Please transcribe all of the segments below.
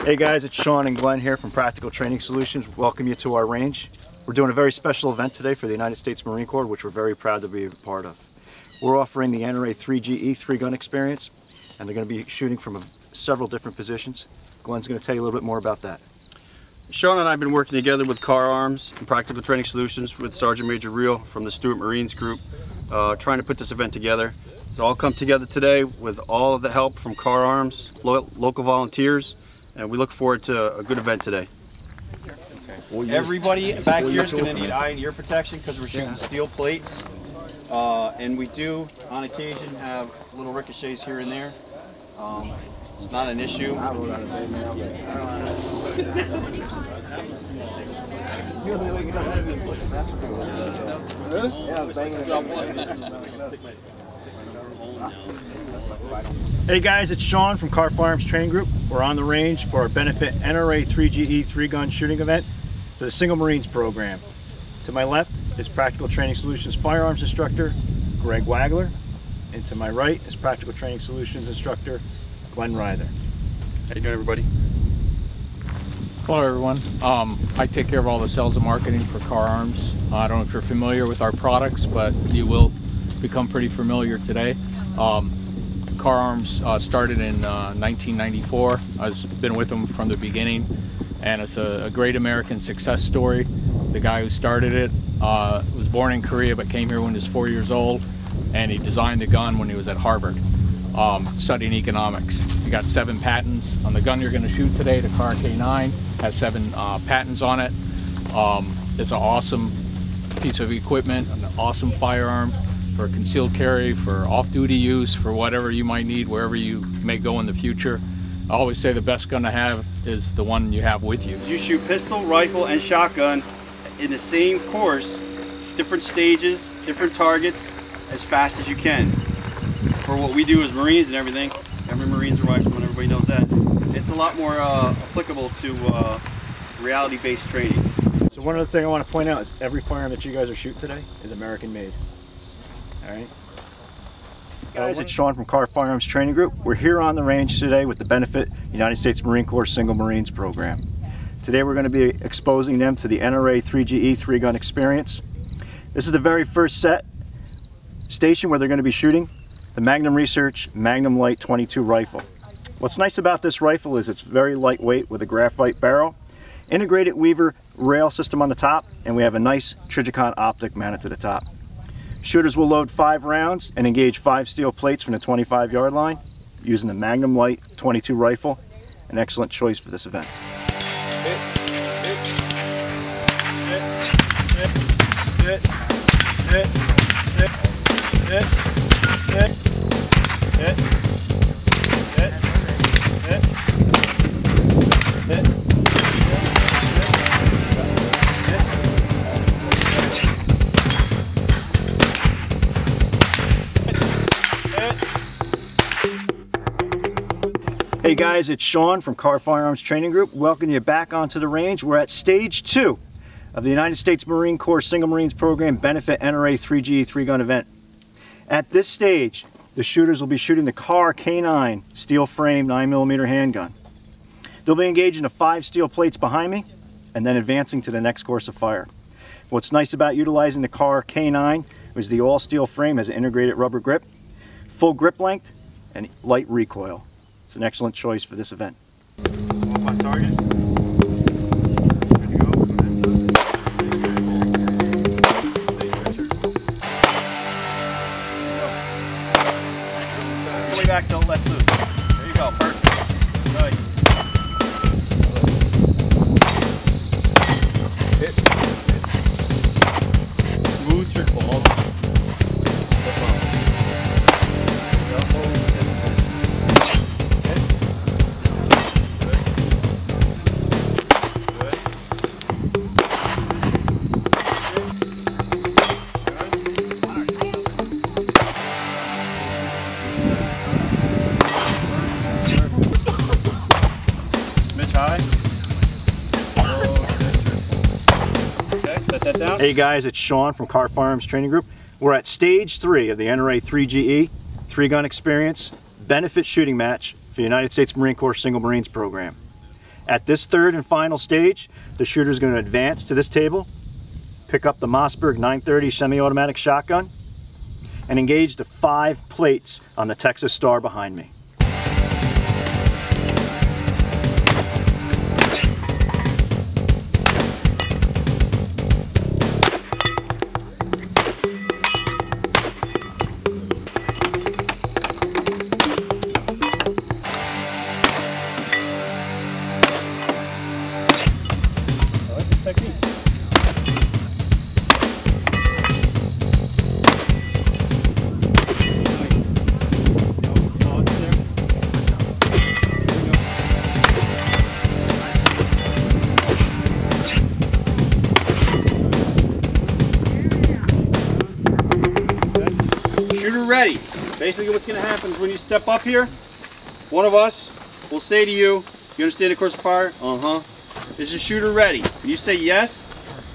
Hey guys, it's Sean and Glenn here from Practical Training Solutions. Welcome you to our range. We're doing a very special event today for the United States Marine Corps, which we're very proud to be a part of. We're offering the NRA 3GE 3-gun experience, and they're going to be shooting from several different positions. Glenn's going to tell you a little bit more about that. Sean and I have been working together with Kahr Firearms and Practical Training Solutions with Sergeant Major Reel from the Stewart Marines group, trying to put this event together. It's all come together today with all of the help from Kahr Firearms, local volunteers, and we look forward to a good event today. Okay. Everybody back here is going to need eye and ear protection because we're shooting steel plates. And we do, on occasion, have little ricochets here and there. It's not an issue. Hey guys, it's Sean from Kahr Firearms Training Group. We're on the range for our benefit NRA 3GE 3-gun shooting event for the Single Marines program. To my left is Practical Training Solutions firearms instructor Greg Wagler, and to my right is Practical Training Solutions instructor Glenn Ryther. How you doing, everybody? Hello everyone. I take care of all the sales and marketing for Kahr Firearms. I don't know if you're familiar with our products, but you will become pretty familiar today. Kahr Firearms started in 1994. I've been with them from the beginning, and it's a great American success story. The guy who started it was born in Korea but came here when he was 4 years old, and he designed the gun when he was at Harvard studying economics. He got 7 patents on the gun you're going to shoot today. The Kahr K9 has 7 patents on it. It's an awesome piece of equipment, an awesome firearm for concealed carry, for off-duty use, for whatever you might need, wherever you may go in the future. I always say the best gun to have is the one you have with you. You shoot pistol, rifle, and shotgun in the same course, different stages, different targets, as fast as you can. For what we do as Marines and everything, every Marine's a rifleman, everybody knows that. It's a lot more applicable to reality-based training. So one other thing I want to point out is every firearm that you guys are shooting today is American made. All right. Guys, it's Sean from Kahr Firearms Training Group. We're here on the range today with the benefit United States Marine Corps Single Marines program. Today we're going to be exposing them to the NRA 3GE 3-gun experience. This is the very first station where they're going to be shooting the Magnum Research Magnum Light 22 rifle. What's nice about this rifle is it's very lightweight with a graphite barrel, integrated Weaver rail system on the top, and we have a nice Trijicon optic mounted to the top. Shooters will load 5 rounds and engage 5 steel plates from the 25-yard line using the Magnum Light 22 rifle, an excellent choice for this event. Hey guys, it's Sean from Kahr Firearms Training Group. Welcome you back onto the range. We're at stage 2 of the United States Marine Corps Single Marines Program Benefit NRA 3GE 3-gun event. At this stage, the shooters will be shooting the Kahr K9 steel frame 9mm handgun. They'll be engaging the 5 steel plates behind me and then advancing to the next course of fire. What's nice about utilizing the Kahr K9 is the all steel frame has an integrated rubber grip, full grip length, and light recoil. It's an excellent choice for this event. On target. Good to go. Pull back, don't let loose. There you go, perfect. Nice. Smooth your ball. Hey guys, it's Sean from Kahr Firearms Training Group. We're at stage 3 of the NRA 3GE 3-gun experience benefit shooting match for the United States Marine Corps Single Marines program. At this third and final stage, the shooter is going to advance to this table, pick up the Mossberg 930 semi-automatic shotgun, and engage the 5 plates on the Texas Star behind me. Ready. Basically what's going to happen is when you step up here, one of us will say to you, you understand the course of fire? Is your shooter ready? When you say yes,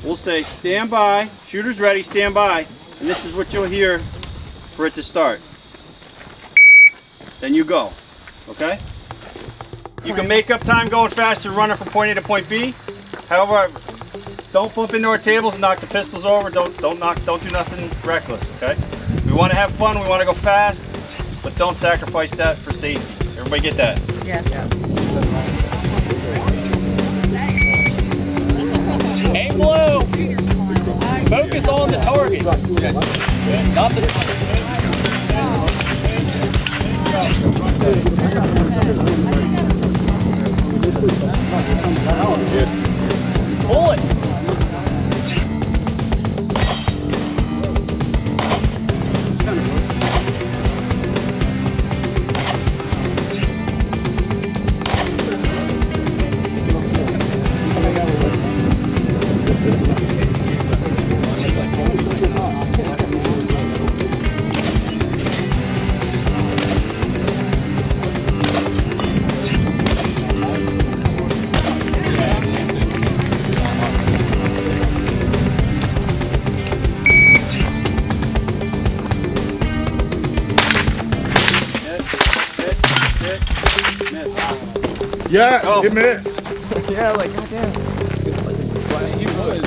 we'll say stand by, shooter's ready, stand by, and this is what you'll hear for it to start. Then you go, okay? You can make up time going faster running from point A to point B. However, don't bump into our tables and knock the pistols over. Don't do nothing reckless, okay? We want to have fun, we want to go fast, but don't sacrifice that for safety. Everybody get that? Yeah. Aim low. Focus on the target. Not the pull it. Yeah, oh. It missed. Yeah, like, goddamn. He was moving.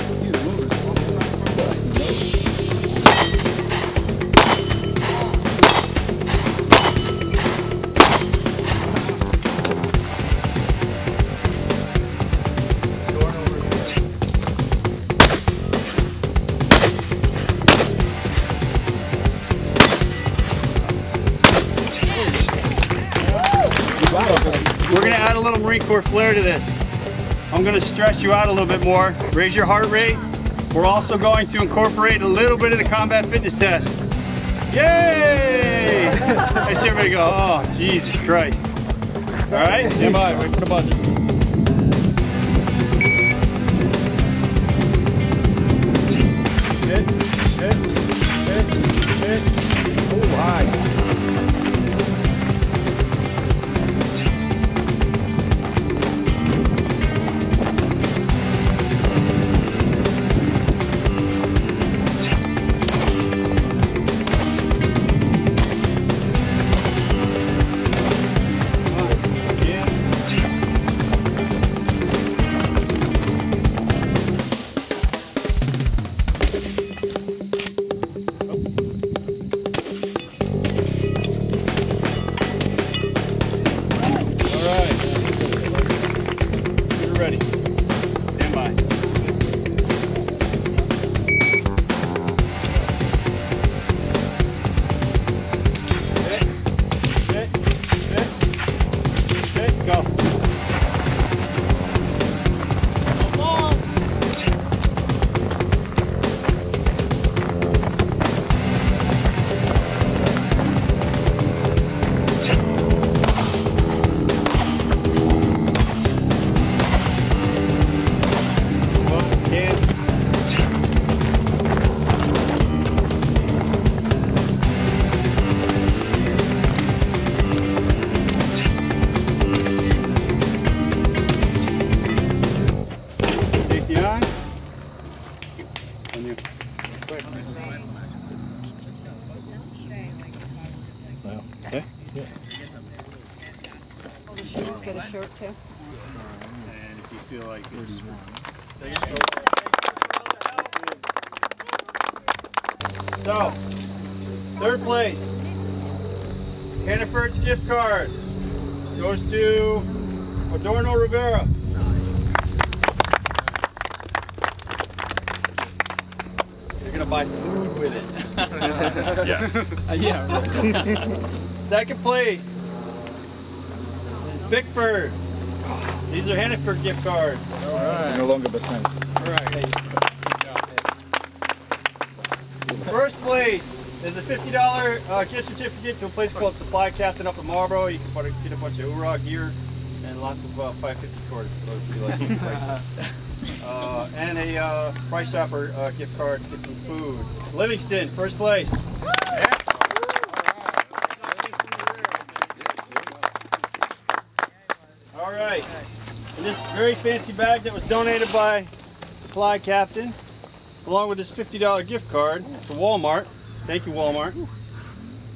We're going to add a little Marine Corps flair to this. I'm going to stress you out a little bit more. Raise your heart rate. We're also going to incorporate a little bit of the combat fitness test. Yay! I see everybody go, oh, Jesus Christ. All right, stand by, wait for the buzzer. Hit. Oh, high. Get a shirt too. you feel like it's... So, third place, Hannaford's gift card goes to Adorno Rivera. You're gonna buy food with it. Yes. Yeah. Second place is Bickford. These are Hannaford gift cards. All right. No longer percent. All right. First place is a $50 gift certificate to a place called Supply Captain up in Marlboro. You can get a bunch of hoorah gear and lots of 550 cards for those who like the prices. And a Price Chopper gift card to get some food. Livingston, first place. All right. And this very fancy bag that was donated by Supply Captain, along with this $50 gift card to Walmart, thank you Walmart,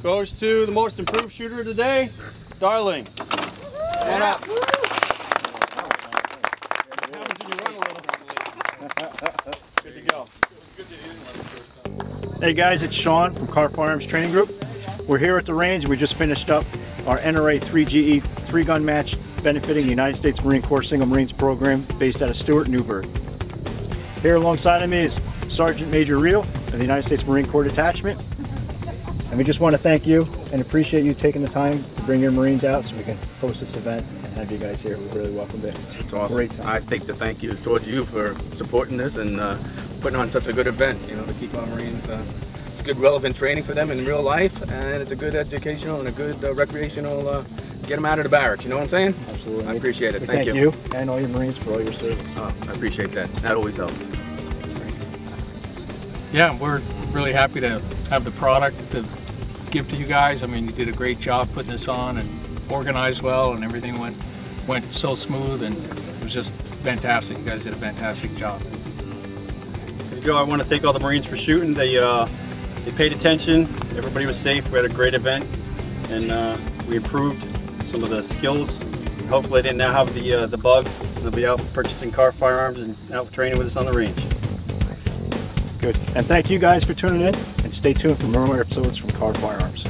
goes to the most improved shooter of the day, Darling. Come on up. Good to go. Hey guys, it's Sean from Kahr Firearms Training Group. We're here at the range. We just finished up our NRA 3GE 3-gun match benefiting the United States Marine Corps Single Marines program based out of Stewart, Newburgh. Here alongside of me is Sergeant Major Reel of the United States Marine Corps Detachment. And we just want to thank you and appreciate you taking the time to bring your Marines out so we can host this event and have you guys here. We really welcome it. It's awesome. Great time. I think the thank you is towards you for supporting this and putting on such a good event, you know, to keep our Marines. It's good relevant training for them in real life, and it's a good educational and a good recreational, get them out of the barracks, you know what I'm saying? Absolutely. I appreciate it. We Thank thank you and all your Marines for all your service. Oh, I appreciate that. That always helps. Yeah, we're really happy to have the product to give to you guys. I mean, you did a great job putting this on and organized well, and everything went so smooth, and it was just fantastic. You guys did a fantastic job. There you go. I want to thank all the Marines for shooting. They paid attention. Everybody was safe. We had a great event, and we improved some of the skills. Hopefully, they now have the bug. They'll be out purchasing Kahr Firearms and out training with us on the range. Good. And thank you guys for tuning in, and stay tuned for more episodes from Kahr Firearms.